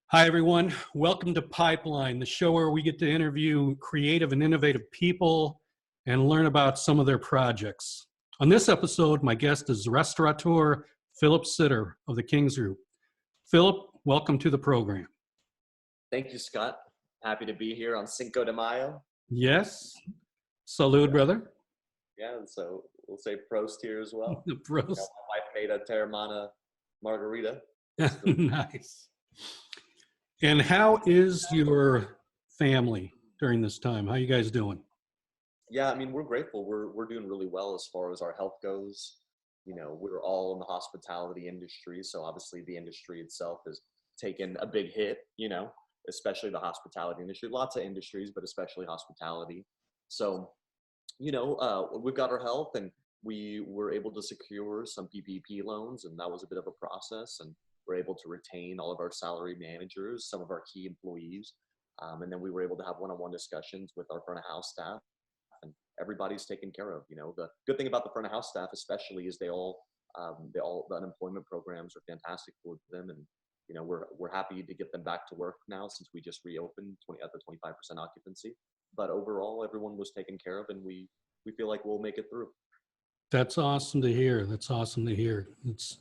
Hi, everyone. Welcome to Pipeline, the show where we get to interview creative and innovative people and learn about some of their projects. On this episode, my guest is Restaurateur Philipp Sitter of the King's Group. Philip, welcome to the program. Thank you, Scott. Happy to be here on Cinco de Mayo. Yes. Salud, brother. Yeah, and so we'll say prost here as well. Prost. My wife made a Terramana margarita. Nice. And how is your family during this time? How are you guys doing? Yeah, I mean, we're grateful. We're doing really well as far as our health goes. You know, we're all in the hospitality industry, so obviously the industry itself has taken a big hit, especially the hospitality industry. Lots of industries, but especially hospitality. So, we've got our health, and we were able to secure some PPP loans, and that was a bit of a process, and we're able to retain all of our salary managers, some of our key employees, and then we were able to have one-on-one discussions with our front of house staff, and everybody's taken care of. The good thing about the front of house staff especially is the unemployment programs are fantastic for them, and we're happy to get them back to work now since we just reopened at the 25% occupancy. But overall, everyone was taken care of, and we feel like we'll make it through. That's awesome to hear. It's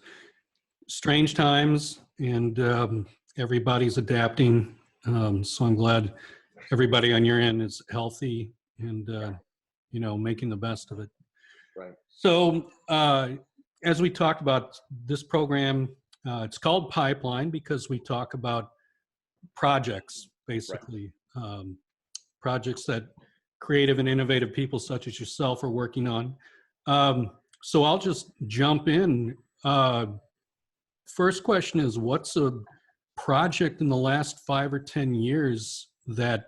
strange times, and everybody's adapting. So I'm glad everybody on your end is healthy and, making the best of it. Right. So as we talked about this program, it's called Pipeline because we talk about projects, basically. Right. Projects that creative and innovative people such as yourself are working on. So I'll just jump in. First question is, what's a project in the last 5 or 10 years that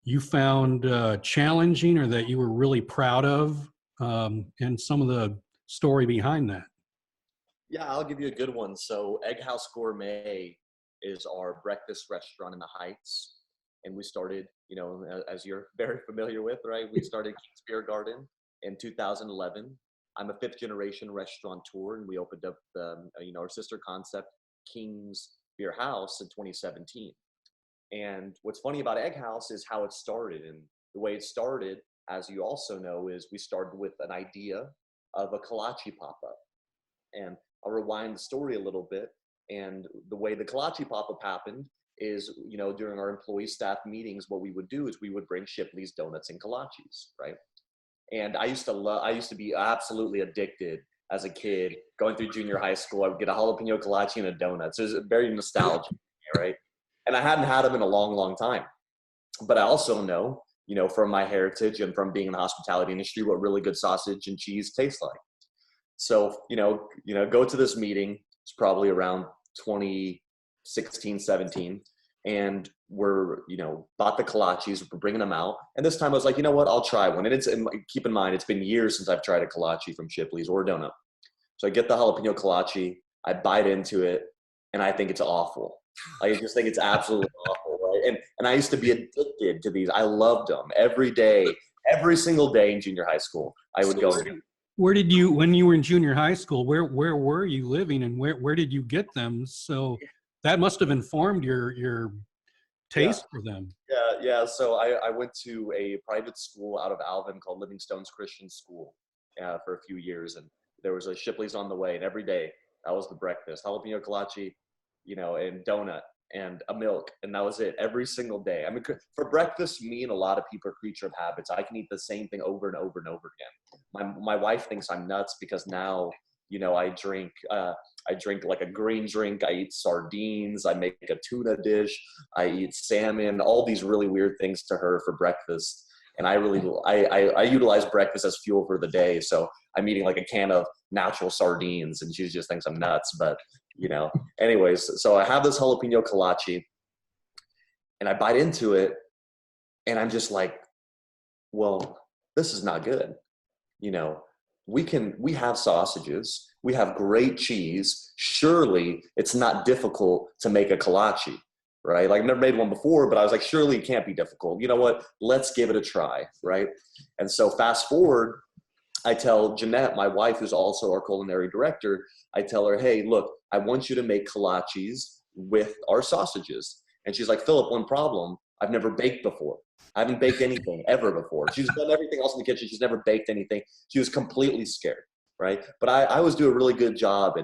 you found challenging or that you were really proud of, and some of the story behind that? Yeah, I'll give you a good one. So Egg House Gourmet is our breakfast restaurant in the Heights. And we started, as you're very familiar with, right? We started King's Beer Garden in 2011. I'm a fifth generation restaurateur, and we opened up our sister concept, King's Beer House, in 2017. And what's funny about Egg House is how it started. And the way it started, as you also know, is we started with an idea of a kolache pop-up. And I'll rewind the story a little bit. And the way the kolache pop-up happened is, during our employee staff meetings, what we would do is we would bring Shipley's donuts and kolaches, right? And I used to be absolutely addicted as a kid. Going through junior high school, I would get a jalapeno kolache and a donut. So it was very nostalgic, right? And I hadn't had them in a long, long time. But I also know, from my heritage and from being in the hospitality industry, what really good sausage and cheese tastes like. So, go to this meeting. It's probably around 2016, 17. And we're, bought the kolaches, we're bringing them out. And this time I was like, you know what, I'll try one. And keep in mind, it's been years since I've tried a kolache from Shipley's or a donut. So I get the jalapeno kolache, I bite into it, and I think it's awful. I just think it's absolutely awful, right? And I used to be addicted to these. I loved them every day, every single day in junior high school. I would go. Where did you, when you were in junior high school, where were you living, and where did you get them? So that must have informed your taste for them. Yeah. So I went to a private school out of Alvin called Livingstone's Christian School for a few years, and there was a Shipley's on the way, and every day that was the breakfast: jalapeno kolache, and donut and a milk, and that was it every single day. I mean, for breakfast, me and a lot of people are creature of habits. I can eat the same thing over and over and over again. My wife thinks I'm nuts because now, I drink like a green drink. I eat sardines. I make a tuna dish. I eat salmon. All these really weird things to her for breakfast. And I utilize breakfast as fuel for the day. So I'm eating like a can of natural sardines, and she just thinks I'm nuts. But anyways, so I have this jalapeno kolache, and I bite into it, and I'm just like, well, this is not good. We have sausages, we have great cheese. Surely it's not difficult to make a kolache, right? Like, I've never made one before, but I was like, surely it can't be difficult. You know what? Let's give it a try, right? And so fast forward, I tell Jeanette, my wife, who's also our culinary director, I tell her, hey, look, I want you to make kolaches with our sausages. And she's like, Philip, one problem, I've never baked before. I haven't baked anything ever before. She's done everything else in the kitchen. She's never baked anything. She was completely scared, right? But I always do a really good job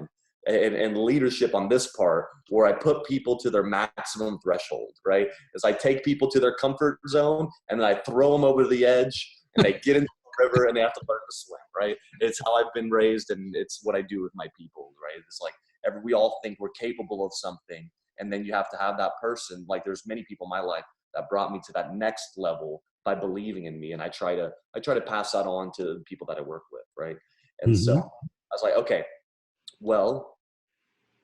and leadership on this part, where I put people to their maximum threshold, right? Is I take people to their comfort zone and then I throw them over the edge and they get into the river and they have to learn to swim, right? It's how I've been raised, and it's what I do with my people, right? It's like we all think we're capable of something, and then you have to have that person. Like there's many people in my life that brought me to that next level by believing in me, and I try to pass that on to the people that I work with, right? And so I was like, okay, well,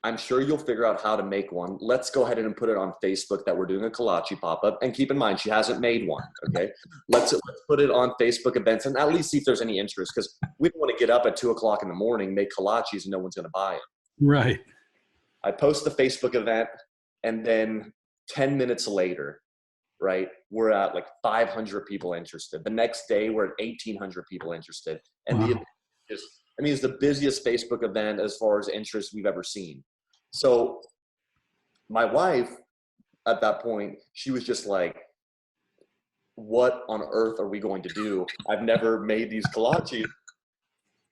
I'm sure you'll figure out how to make one. Let's go ahead and put it on Facebook that we're doing a kolache pop-up. And keep in mind, she hasn't made one, okay? Let's put it on Facebook events and at least see if there's any interest, because we don't want to get up at 2 o'clock in the morning, make kolaches, and no one's going to buy it. Right. I post the Facebook event, and then 10 minutes later, right, we're at like 500 people interested. The next day, we're at 1,800 people interested. And the event is, it's the busiest Facebook event as far as interest we've ever seen. So my wife, at that point, she was just like, what on earth are we going to do? I've never made these kolaches,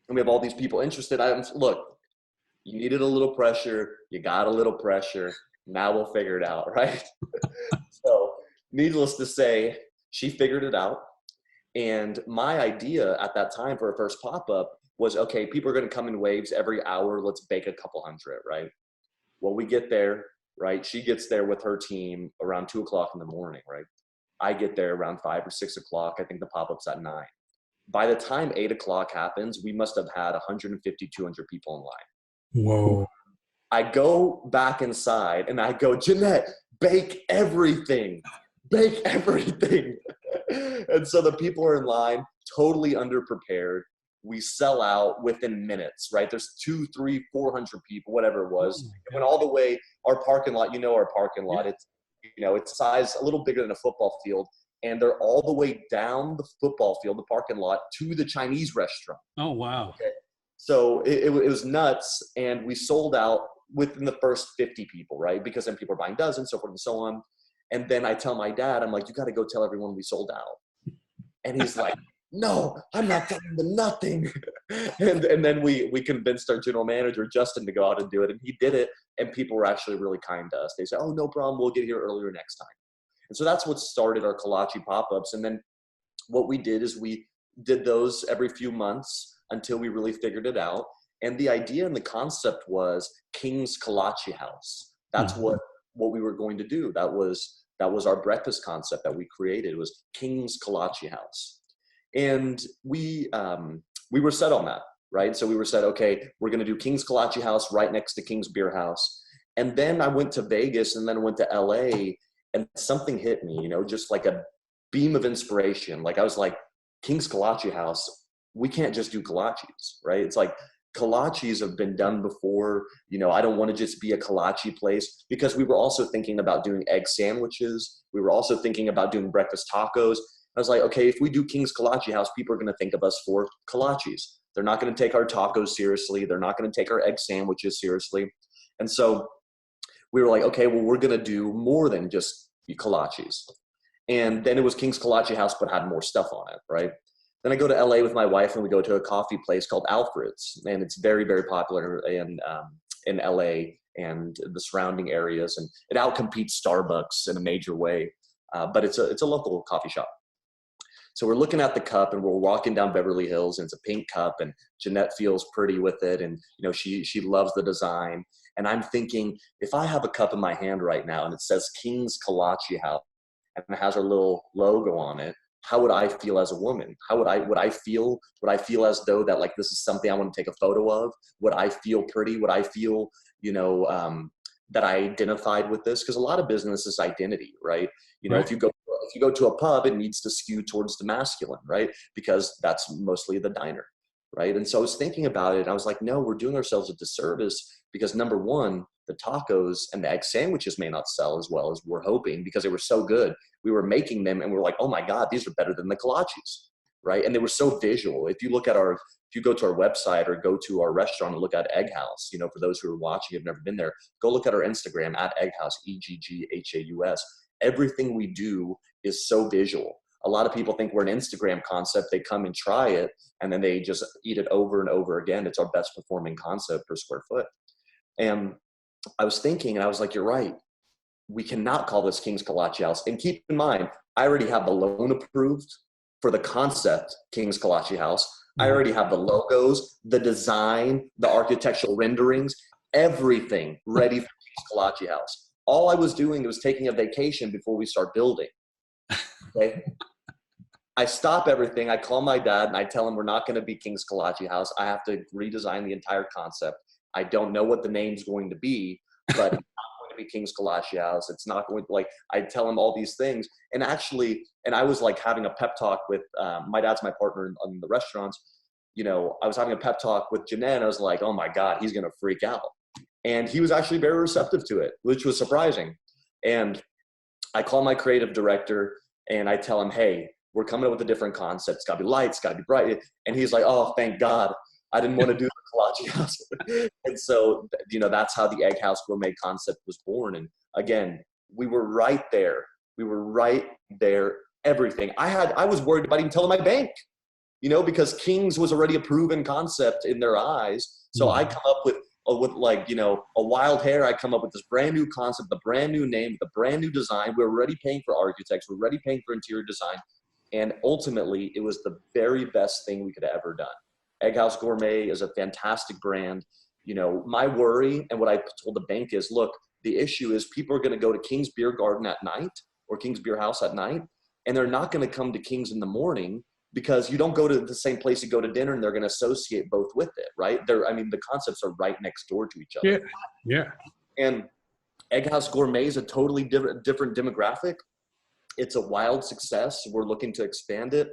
and we have all these people interested. Look, you needed a little pressure. You got a little pressure. Now we'll figure it out, right? So needless to say, she figured it out. And my idea at that time for a first pop-up was, okay, people are going to come in waves every hour. Let's bake a couple hundred, right? Well, we get there, right? She gets there with her team around 2 o'clock in the morning, right? I get there around 5 or 6 o'clock. I think the pop-up's at 9. By the time 8 o'clock happens, we must have had 150, 200 people in line. Whoa. I go back inside and I go, Jeanette, bake everything. Bake everything. And so the people are in line, totally underprepared. We sell out within minutes, right? There's 200, 300, 400 people, whatever it was. It went all the way, our parking lot, our parking lot, it's, it's size a little bigger than a football field. And they're all the way down the football field, the parking lot, to the Chinese restaurant. Oh, wow. Okay. So it was nuts. And we sold out within the first 50 people, right? Because then people are buying dozens, so forth and so on. And then I tell my dad, I'm like, you got to go tell everyone we sold out. And he's like, no, I'm not telling them nothing. And then we convinced our general manager, Justin, to go out and do it. And he did it. And people were actually really kind to us. They said, oh, no problem. We'll get here earlier next time. And so that's what started our kolache pop-ups. And then what we did is we did those every few months until we really figured it out. And the idea and the concept was King's Kolache House. That's what we were going to do. That was our breakfast concept that we created. It was King's Kolache House. And we were set on that, right? So we were set, okay, we're going to do King's Kolache House right next to King's Beer House. And then I went to Vegas and then went to LA, and something hit me, just like a beam of inspiration. Like I was like, King's Kolache House, we can't just do kolaches, right? It's like kolaches have been done before. I don't want to just be a kolache place, because we were also thinking about doing egg sandwiches. We were also thinking about doing breakfast tacos. I was like, okay, if we do King's Kolache House, people are going to think of us for kolaches. They're not going to take our tacos seriously. They're not going to take our egg sandwiches seriously. And so we were like, okay, well, we're going to do more than just kolaches. And then it was King's Kolache House, but had more stuff on it, right? Then I go to LA with my wife, and we go to a coffee place called Alfred's. And it's very, very popular in LA and the surrounding areas. And it outcompetes Starbucks in a major way. But it's a local coffee shop. So we're looking at the cup, and we're walking down Beverly Hills, and it's a pink cup, and Jeanette feels pretty with it. And, she loves the design. And I'm thinking, if I have a cup in my hand right now and it says King's Kolache House and it has our little logo on it, how would I feel as a woman? Would I feel as though that, like, this is something I want to take a photo of? Would I feel pretty? Would I feel, that I identified with this? Because a lot of business is identity, right? Right. If you go to a pub, it needs to skew towards the masculine, right? Because that's mostly the diner, right? And so I was thinking about it, and I was like, no, we're doing ourselves a disservice, because number one, the tacos and the egg sandwiches may not sell as well as we're hoping, because they were so good. We were making them and we're like, oh my God, these are better than the kolaches. right? And they were so visual. If you go to our website or go to our restaurant and look at Egg House, you know, for those who are watching, have never been there, go look at our Instagram at Egg House, EGGHAUS. Everything we do is so visual. A lot of people think we're an Instagram concept. They come and try it, and then they just eat it over and over again. It's our best performing concept per square foot. And I was thinking, and I was like, you're right. We cannot call this King's Kolache House. And keep in mind, I already have the loan approved for the concept King's Kolache House. I already have the logos, the design, the architectural renderings, everything ready for King's Kolache House. All I was doing was taking a vacation before we start building. Okay. I stop everything. I call my dad and I tell him we're not going to be King's Kolache House. I have to redesign the entire concept. I don't know what the name's going to be, but it's not going to be King's Kolache House. It's not going to, like, I tell him all these things. And actually, and I was like having a pep talk with, my dad's my partner in the restaurants. You know, I was having a pep talk with Jeanette. I was like, oh my God, he's going to freak out. And he was actually very receptive to it, which was surprising. And I call my creative director and I tell him, hey, we're coming up with a different concept. It's got to be light. It's got to be bright. And he's like, oh, thank God. I didn't want to do the Kolache House. And so, you know, that's how the Egg House Gourmet concept was born. And again, we were right there. We were right there. Everything. I was worried about even telling my bank, you know, because King's was already a proven concept in their eyes. So I come up with like, you know, a wild hair. I come up with this brand new concept, the brand new name, the brand new design. We're already paying for architects. We're already paying for interior design. And ultimately, it was the very best thing we could have ever done. Egg House Gourmet is a fantastic brand. You know, my worry and what I told the bank is, look, the issue is people are going to go to King's Beer Garden at night or King's Beer House at night, and they're not going to come to King's in the morning because you don't go to the same place you go to dinner, and they're going to associate both with it, right? I mean, the concepts are right next door to each other. Yeah. And Egg House Gourmet is a totally different demographic. It's a wild success. We're looking to expand it.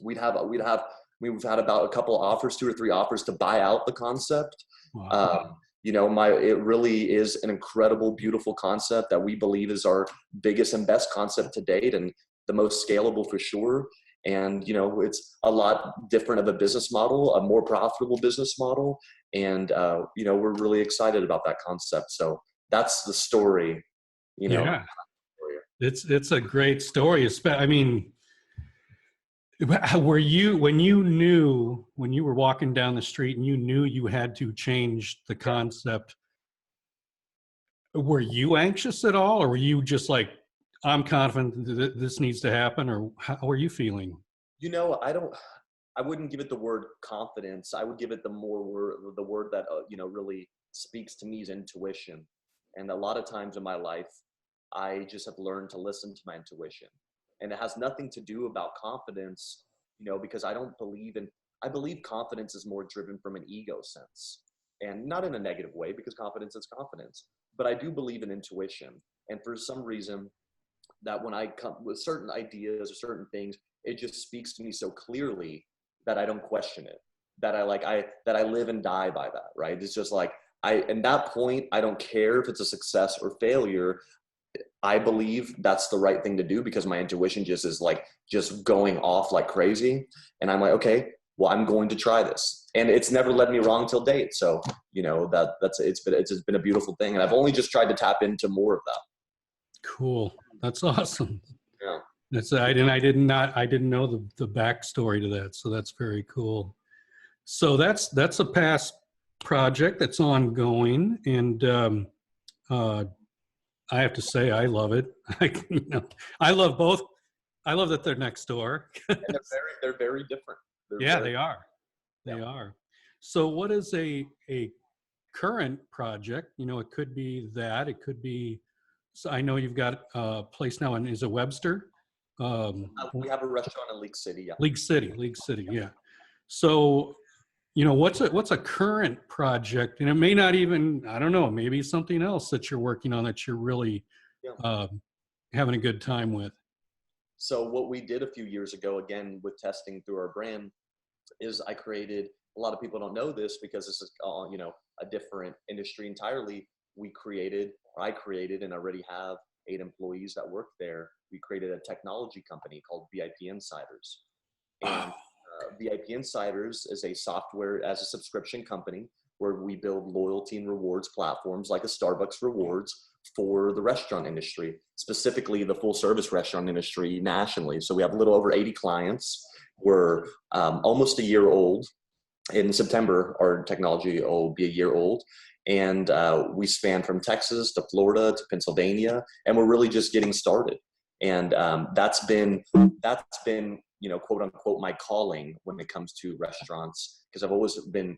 We've had about a couple offers, 2 or 3 offers to buy out the concept. Wow. You know, it really is an incredible, beautiful concept that we believe is our biggest and best concept to date and the most scalable for sure. And, you know, it's a lot different of a business model, a more profitable business model. And, you know, we're really excited about that concept. So that's the story, you know. Yeah. It's a great story. I mean, when you were walking down the street and you knew you had to change the concept, were you anxious at all, or were you just like, I'm confident that this needs to happen, or how were you feeling? You know, I wouldn't give it the word confidence. I would give it the word that, you know, really speaks to me is intuition. And a lot of times in my life, I just have learned to listen to my intuition. And it has nothing to do about confidence, you know, because I believe confidence is more driven from an ego sense, and not in a negative way, because confidence is confidence, but I do believe in intuition. And for some reason that when I come with certain ideas or certain things, it just speaks to me so clearly that I don't question it, that I live and die by that, right? It's just like, at that point, I don't care if it's a success or failure. I believe that's the right thing to do because my intuition just is like just going off like crazy. And I'm like, okay, well, I'm going to try this. And it's never led me wrong till date. So, you know, it's just been a beautiful thing. And I've only just tried to tap into more of that. Cool. That's awesome. Yeah. I didn't know the backstory to that. So that's very cool. So that's a past project that's ongoing. And, I have to say, I love it. I love both. I love that they're next door. And they're very different. They are. They are. So what is a current project? You know, it could be that. It could be, so I know you've got a place now in, is it Webster? We have a restaurant in League City. Yeah. League City. Yeah. So, you know, what's a current project, and it may not even, I don't know, maybe something else that you're working on that you're really having a good time with. So what we did a few years ago, again, with testing through our brand, is I created, a lot of people don't know this because this is, you know, a different industry entirely. I created, and already have 8 employees that work there. We created a technology company called VIP Insiders. And VIP Insiders is a software as a subscription company where we build loyalty and rewards platforms like a Starbucks Rewards for the restaurant industry, specifically the full service restaurant industry nationally. So we have a little over 80 clients. We're almost a year old. In September, our technology will be a year old. And we span from Texas to Florida to Pennsylvania, and we're really just getting started. And that's been, you know, quote unquote, my calling when it comes to restaurants, because I've always been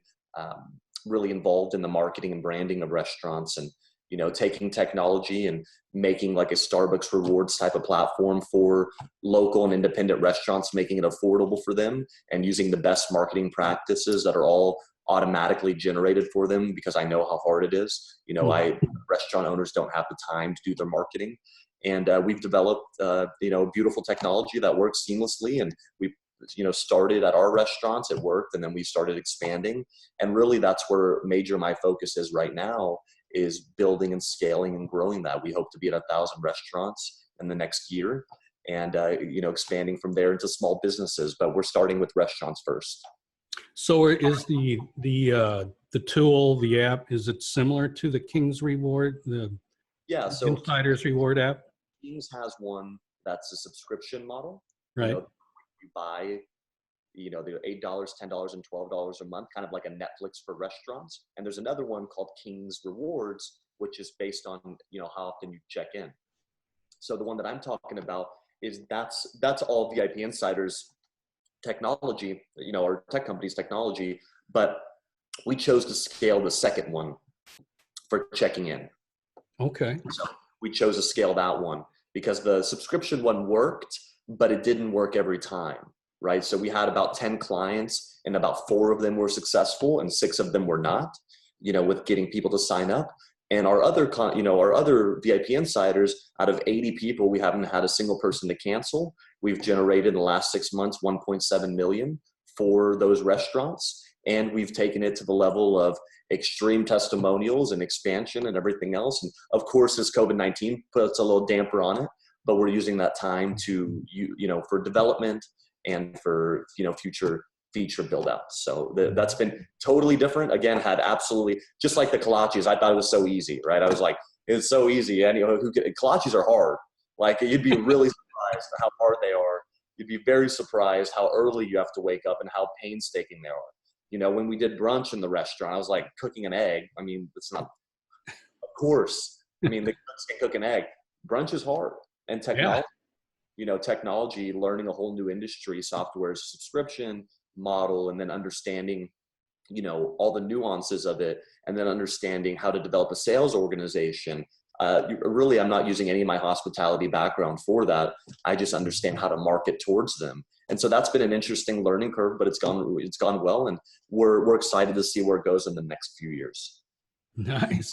really involved in the marketing and branding of restaurants, and, you know, taking technology and making like a Starbucks Rewards type of platform for local and independent restaurants, making it affordable for them, and using the best marketing practices that are all automatically generated for them, because I know how hard it is. You know, restaurant owners don't have the time to do their marketing. And we've developed, you know, beautiful technology that works seamlessly. And we, you know, started at our restaurants, it worked, and then we started expanding. And really that's where major my focus is right now, is building and scaling and growing that. We hope to be at 1,000 restaurants in the next year, and you know, expanding from there into small businesses. But we're starting with restaurants first. So is the tool, the app, is it similar to the King's Reward, the So Insiders Reward app? Kings has one that's a subscription model. Right. You know, you buy, you know, the $8, $10, and $12 a month, kind of like a Netflix for restaurants. And there's another one called King's Rewards, which is based on, you know, how often you check in. So the one that I'm talking about is that's all VIP Insiders technology, you know, our tech company's technology, but we chose to scale the second one for checking in. Okay. So we chose to scale that one because the subscription one worked, but it didn't work every time, right? So we had about 10 clients, and about 4 of them were successful and 6 of them were not, you know, with getting people to sign up. And our other, you know, our other VIP Insiders, out of 80 people, we haven't had a single person to cancel. We've generated in the last 6 months 1.7 million for those restaurants. And we've taken it to the level of extreme testimonials and expansion and everything else. And of course, this COVID-19 puts a little damper on it, but we're using that time to, you know, for development and for, you know, future feature build out. So that's been totally different. Again, had absolutely, just like the kolaches, I thought it was so easy, right? I was like, it's so easy. And you know, kolaches are hard. Like, you'd be really surprised how hard they are. You'd be very surprised how early you have to wake up and how painstaking they are. You know, when we did brunch in the restaurant, I was like cooking an egg. I mean, it's not, of course, I mean, the cooks can cook an egg. Brunch is hard. And technology, you know, technology, learning a whole new industry, software as a subscription model, and then understanding, you know, all the nuances of it, and then understanding how to develop a sales organization. Really, I'm not using any of my hospitality background for that. I just understand how to market towards them. And so that's been an interesting learning curve, but it's gone well, and we're excited to see where it goes in the next few years. Nice.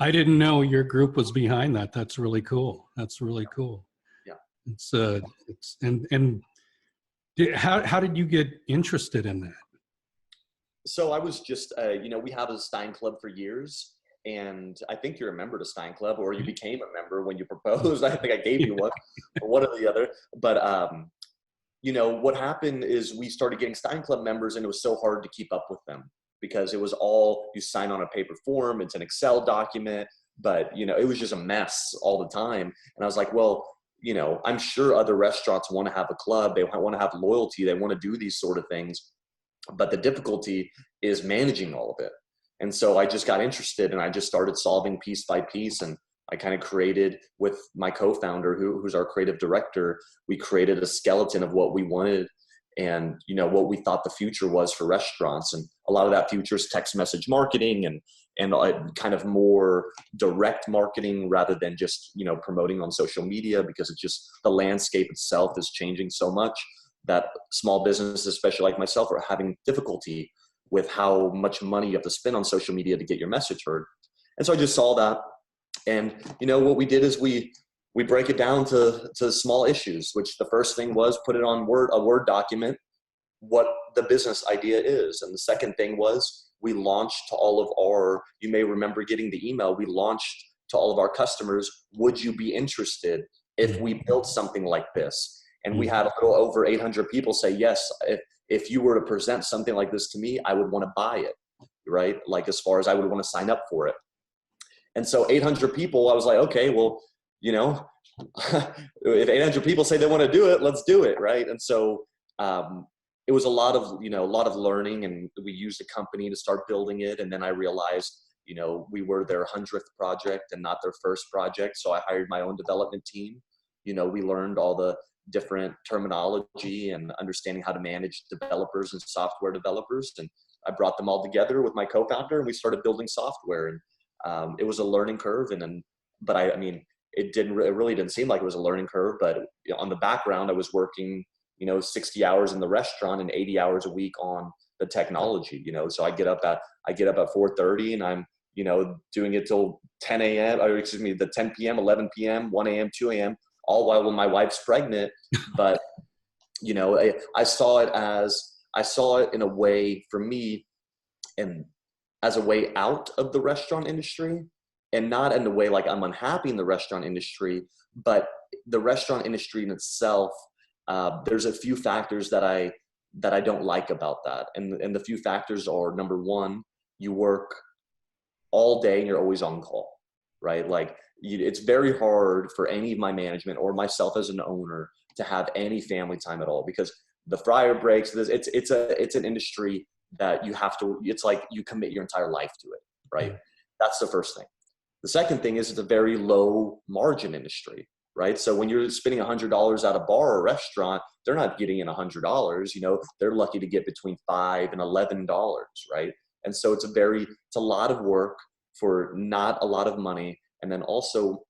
I didn't know your group was behind that. That's really cool. That's really cool. Yeah. How did you get interested in that? So I was just, you know, we had a Stein Club for years, and I think you're a member of Stein Club, or you became a member when you proposed. I think I gave you one, or one or the other. But you know, what happened is we started getting Stein Club members, and it was so hard to keep up with them because it was all, you sign on a paper form, it's an Excel document, but, you know, it was just a mess all the time. And I was like, well, you know, I'm sure other restaurants want to have a club. They want to have loyalty. They want to do these sort of things. But the difficulty is managing all of it. And so I just got interested, and I just started solving piece by piece. And I kind of created, with my co-founder, who's our creative director, we created a skeleton of what we wanted and, you know, what we thought the future was for restaurants. And a lot of that future is text message marketing and kind of more direct marketing rather than just, you know, promoting on social media, because it's just, the landscape itself is changing so much that small businesses, especially like myself, are having difficulty with how much money you have to spend on social media to get your message heard. And so I just saw that. And, you know, what we did is we break it down to small issues, which the first thing was put it on a Word document, what the business idea is. And the second thing was we launched to all of our, you may remember getting the email, we launched to all of our customers, would you be interested if we built something like this? And we had a little over 800 people say, yes, if you were to present something like this to me, I would want to buy it, right? Like as far as I would want to sign up for it. And so 800 people, I was like, okay, well, you know, if 800 people say they want to do it, let's do it, right? And so it was a lot of learning, and we used a company to start building it. And then I realized, you know, we were their 100th project and not their first project. So I hired my own development team. You know, we learned all the different terminology and understanding how to manage developers and software developers. And I brought them all together with my co-founder, and we started building software. And it was a learning curve. But I mean, it really didn't seem like it was a learning curve, but you know, on the background, I was working, you know, 60 hours in the restaurant and 80 hours a week on the technology, you know. So I get up at 4:30, and I'm, you know, doing it till 10 a.m. or excuse me, the 10 p.m., 11 p.m., 1 a.m., 2 a.m., all while when my wife's pregnant. But, you know, I saw it in a way for me, and as a way out of the restaurant industry, and not in the way like I'm unhappy in the restaurant industry, but the restaurant industry in itself, there's a few factors that I don't like about that. And the few factors are, number one, you work all day and you're always on call, right? Like it's very hard for any of my management or myself as an owner to have any family time at all, because the fryer breaks, it's an industry that you have to, it's like you commit your entire life to it, right? Yeah. That's the first thing. The second thing is it's a very low margin industry, right? So when you're spending $100 at a bar or restaurant, they're not getting in $100, you know, they're lucky to get between $5 and $11, right? And so it's a lot of work for not a lot of money. And then also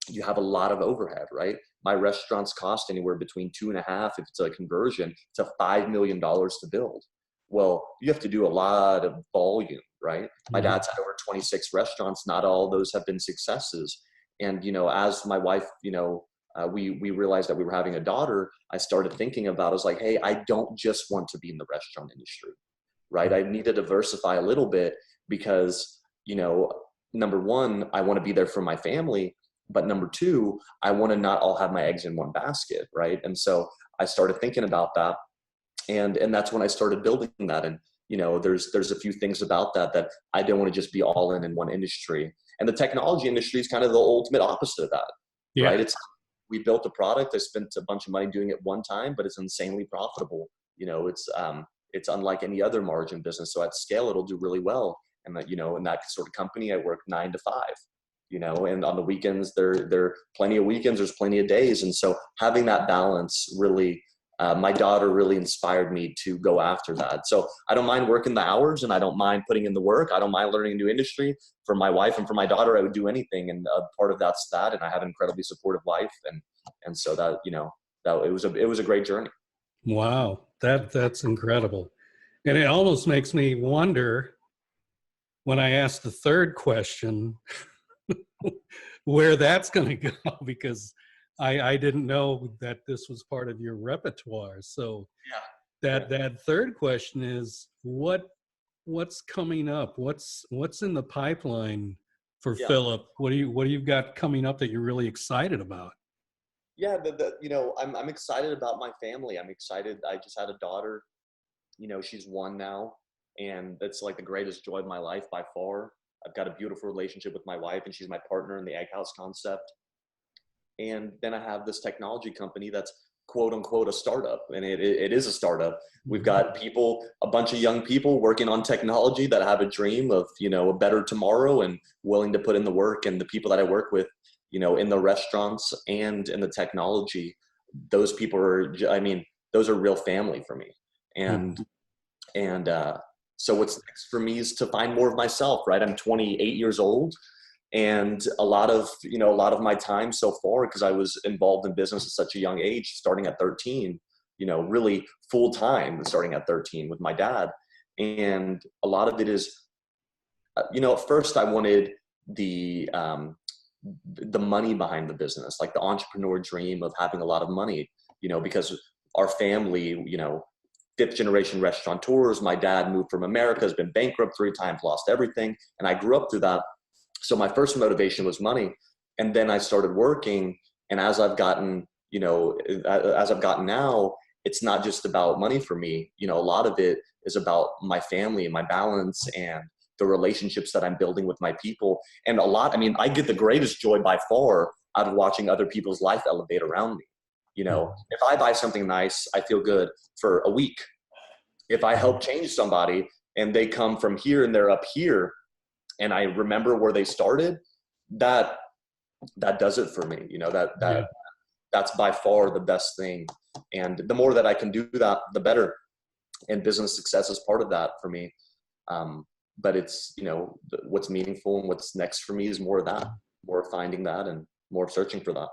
you have a lot of overhead, right? My restaurants cost anywhere between 2.5, if it's a conversion, to $5 million to build. Well, you have to do a lot of volume, right? My dad's had over 26 restaurants. Not all of those have been successes. And, you know, as my wife, you know, we realized that we were having a daughter, I started thinking about, I was like, hey, I don't just want to be in the restaurant industry, right? I need to diversify a little bit because, you know, number one, I want to be there for my family. But number two, I want to not all have my eggs in one basket, right? And so I started thinking about that. And that's when I started building that. And, you know, there's a few things about that I don't want to just be all in one industry. And the technology industry is kind of the ultimate opposite of that, Yeah. right? We built a product. I spent a bunch of money doing it one time, but it's insanely profitable. You know, it's unlike any other margin business. So at scale, it'll do really well. And that, you know, in that sort of company, I work 9 to 5, you know, and on the weekends, there are plenty of weekends, there's plenty of days. And so having that balance really, my daughter really inspired me to go after that. So I don't mind working the hours, and I don't mind putting in the work. I don't mind learning a new industry. For my wife and for my daughter, I would do anything. And part of that's that. And I have an incredibly supportive wife. And so that, you know, that it was a great journey. Wow. That's incredible. And it almost makes me wonder when I ask the third question, where that's going to go, because I didn't know that this was part of your repertoire. So Yeah. that third question is what's coming up? What's in the pipeline for Philip? What do you got coming up that you're really excited about? Yeah, you know, I'm excited about my family. I'm excited. I just had a daughter, you know, she's 1 now, and that's like the greatest joy of my life by far. I've got a beautiful relationship with my wife, and she's my partner in the Egg House concept. And then I have this technology company that's quote unquote a startup, and it is a startup. We've got people, a bunch of young people working on technology that have a dream of, you know, a better tomorrow and willing to put in the work. And the people that I work with, you know, in the restaurants and in the technology, those people are, I mean, those are real family for me. And so what's next for me is to find more of myself, right? I'm 28 years old. And a lot of my time so far, because I was involved in business at such a young age, starting at 13, you know, really full time starting at 13 with my dad. And a lot of it is, you know, at first I wanted the money behind the business, like the entrepreneur dream of having a lot of money, you know, because our family, you know, 5th generation restaurateurs. My dad moved from America, has been bankrupt 3 times, lost everything. And I grew up through that. So my first motivation was money. And then I started working. And as I've gotten, as I've gotten now, it's not just about money for me. A lot of it is about my family and my balance and the relationships that I'm building with my people. And I get the greatest joy by far out of watching other people's life elevate around me. If I buy something nice, I feel good for a week. If I help change somebody and they come from here and they're up here and I remember where they started, that does it for me. That's by far the best thing. And the more that I can do that, the better. And business success is part of that for me. But it's, what's meaningful and what's next for me is more of that, more finding that and more searching for that.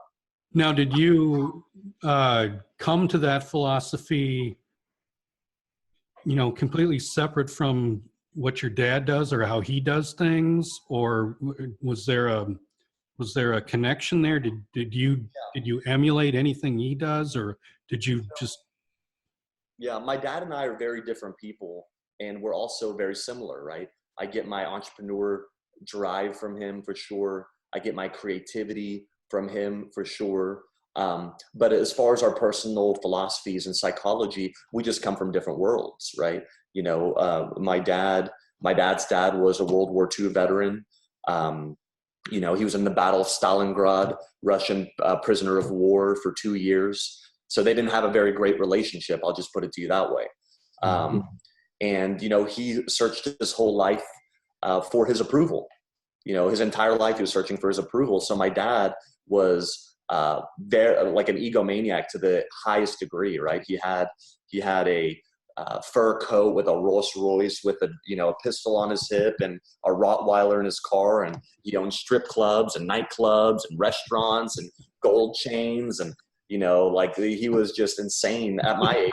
Now, did you come to that philosophy, completely separate from what your dad does or how he does things, or was there a connection there? Did you emulate anything he does, or did you just? Yeah, my dad and I are very different people, and we're also very similar, right? I get my entrepreneur drive from him for sure. I get my creativity from him for sure. But as far as our personal philosophies and psychology, we just come from different worlds, right? My dad's dad was a World War II veteran. He was in the Battle of Stalingrad, Russian prisoner of war for 2 years. So they didn't have a very great relationship. I'll just put it to you that way. And he searched his whole life for his approval. His entire life he was searching for his approval. So my dad was there like an egomaniac to the highest degree, right? He had a fur coat with a Rolls Royce with a pistol on his hip and a Rottweiler in his car, and he owned strip clubs and nightclubs and restaurants and gold chains, and he was just insane at my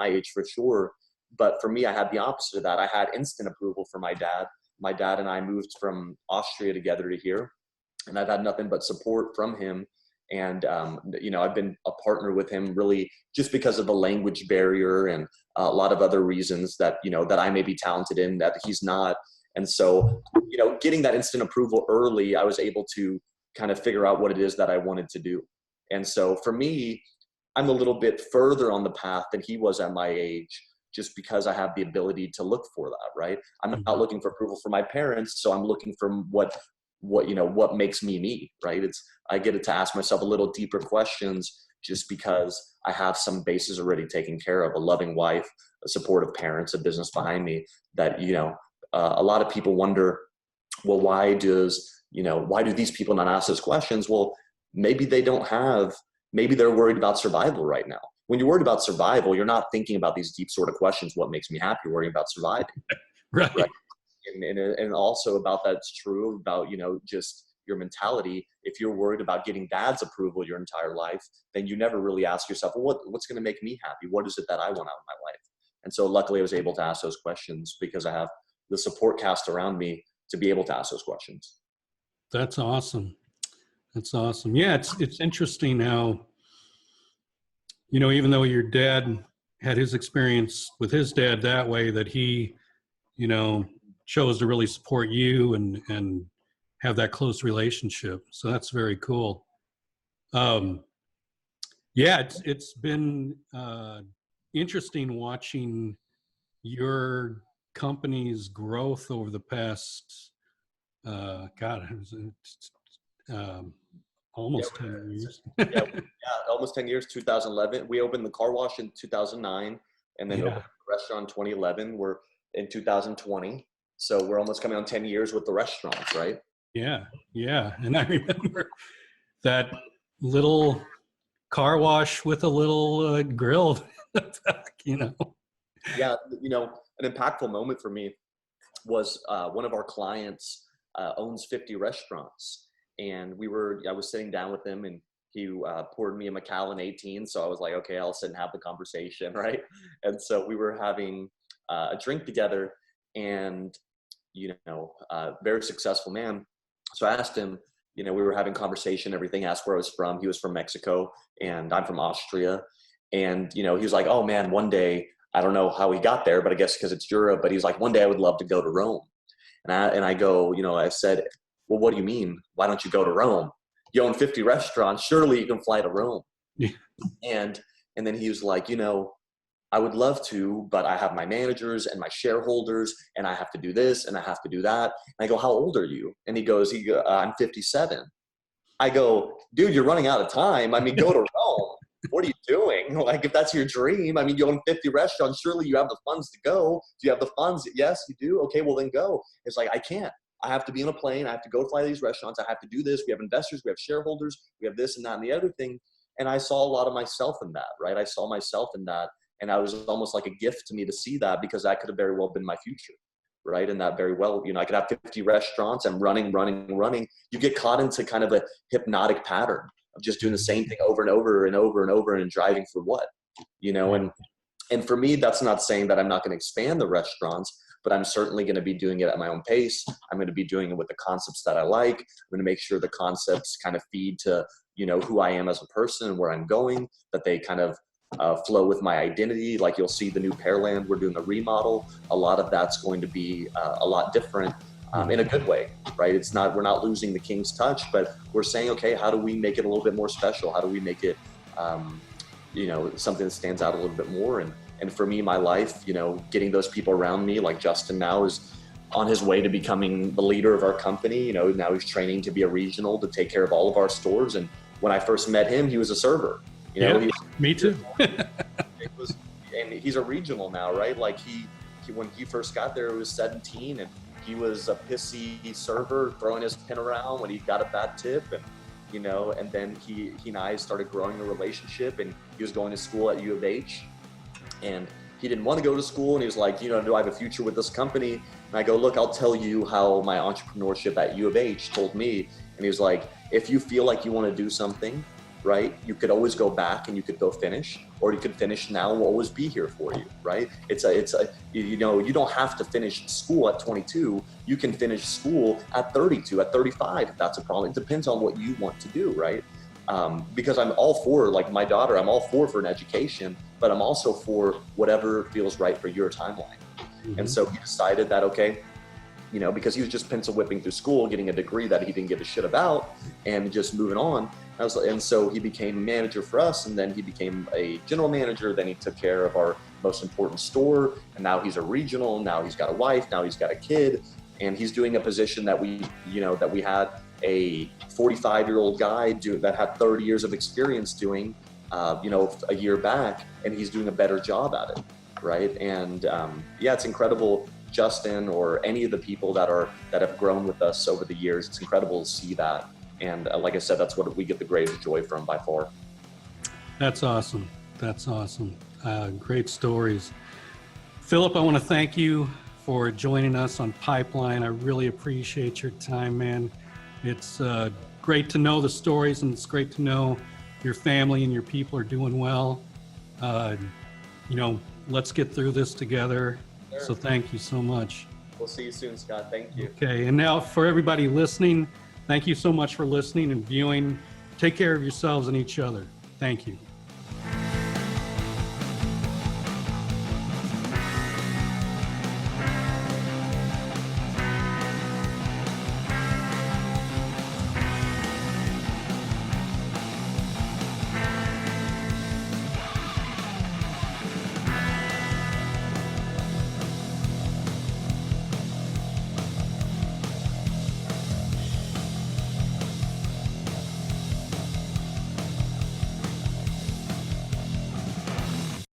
age, for sure. But for me, I had the opposite of that. I had instant approval for my dad. My dad and I moved from Austria together to here, and I've had nothing but support from him. And, I've been a partner with him really just because of the language barrier and a lot of other reasons that I may be talented in that he's not. And so, getting that instant approval early, I was able to kind of figure out what it is that I wanted to do. And so for me, I'm a little bit further on the path than he was at my age, just because I have the ability to look for that, right? I'm not looking for approval from my parents, so I'm looking for what makes me me, right? I get to ask myself a little deeper questions just because I have some bases already taken care of, a loving wife, a supportive parents, a business behind me that, a lot of people wonder, well, why do these people not ask those questions? Well, maybe they're worried about survival right now. When you're worried about survival, you're not thinking about these deep sort of questions. What makes me happy? You're worrying about surviving. Right. And also about that's true about, just your mentality. If you're worried about getting dad's approval your entire life, then you never really ask yourself, well, what's going to make me happy? What is it that I want out of my life? And so luckily I was able to ask those questions because I have the support cast around me to be able to ask those questions. That's awesome. That's awesome. Yeah, it's interesting how, even though your dad had his experience with his dad that way, that he, chose to really support you and have that close relationship. So that's very cool. Yeah, it's been interesting watching your company's growth over the past, almost 10 years. yeah, almost 10 years, 2011. We opened the car wash in 2009 and then opened the restaurant in 2011. We're in 2020. So we're almost coming on 10 years with the restaurants, right? Yeah. And I remember that little car wash with a little grill, Yeah, an impactful moment for me was one of our clients owns 50 restaurants. And I was sitting down with him and he poured me a Macallan 18. So I was like, okay, I'll sit and have the conversation, right? And so we were having a drink together and, very successful man. So I asked him, we were having conversation, everything, asked where I was from. He was from Mexico and I'm from Austria. And, he was like, oh man, one day, I don't know how he got there, but I guess because it's Europe, but he's like, one day I would love to go to Rome. And I go, I said, well, what do you mean? Why don't you go to Rome? You own 50 restaurants. Surely you can fly to Rome. Yeah. And then he was like, I would love to, but I have my managers and my shareholders, and I have to do this and I have to do that. And I go, how old are you? And he goes, I'm 57. I go, dude, you're running out of time. I mean, go to Rome. What are you doing? Like, if that's your dream, I mean, you own 50 restaurants. Surely you have the funds to go. Do you have the funds? Yes, you do. Okay, well then go. It's like, I can't. I have to be on a plane. I have to go fly to these restaurants. I have to do this. We have investors. We have shareholders. We have this and that and the other thing. And I saw a lot of myself in that, right? I saw myself in that. And I was almost like a gift to me to see that, because that could have very well been my future, right? And that very well, I could have 50 restaurants and running. You get caught into kind of a hypnotic pattern of just doing the same thing over and over and over and over and driving for what, and for me, that's not saying that I'm not going to expand the restaurants, but I'm certainly going to be doing it at my own pace. I'm going to be doing it with the concepts that I like. I'm going to make sure the concepts kind of feed to, who I am as a person and where I'm going, that they kind of flow with my identity. Like, you'll see the new Pearland, we're doing the remodel. A lot of that's going to be a lot different in a good way, right? We're not losing the King's touch, but we're saying, okay, how do we make it a little bit more special? How do we make it, something that stands out a little bit more? And for me, my life, getting those people around me, like Justin now is on his way to becoming the leader of our company. Now he's training to be a regional to take care of all of our stores. And when I first met him, he was a server. Me too. And he's a regional now, right? Like he when he first got there, he was 17, and he was a pissy server throwing his pin around when he got a bad tip, and and then he and I started growing a relationship, and he was going to school at U of H, and he didn't want to go to school, and he was like, do I have a future with this company? And I go, look, I'll tell you how my entrepreneurship at U of H told me. And he was like, if you feel like you want to do something, right, you could always go back and you could go finish, or you could finish now and we'll always be here for you, right? You don't have to finish school at 22. You can finish school at 32, at 35, if that's a problem. It depends on what you want to do, right? Because I'm all for, like my daughter, I'm all for an education, but I'm also for whatever feels right for your timeline. Mm-hmm. And so he decided that, okay, because he was just pencil whipping through school, getting a degree that he didn't give a shit about, and just moving on. And so he became a manager for us, and then he became a general manager. Then he took care of our most important store, and now he's a regional. Now he's got a wife. Now he's got a kid, and he's doing a position that we had a 45-year-old guy that had 30 years of experience doing, a year back, and he's doing a better job at it, right? And it's incredible. Justin, or any of the people that have grown with us over the years, it's incredible to see that. And like I said, that's what we get the greatest joy from by far. That's awesome. Great stories. Philip, I want to thank you for joining us on Pipeline. I really appreciate your time, man. It's great to know the stories, and it's great to know your family and your people are doing well. Let's get through this together. Sure. So thank you so much. We'll see you soon, Scott. Thank you. Okay, and now for everybody listening, thank you so much for listening and viewing. Take care of yourselves and each other. Thank you.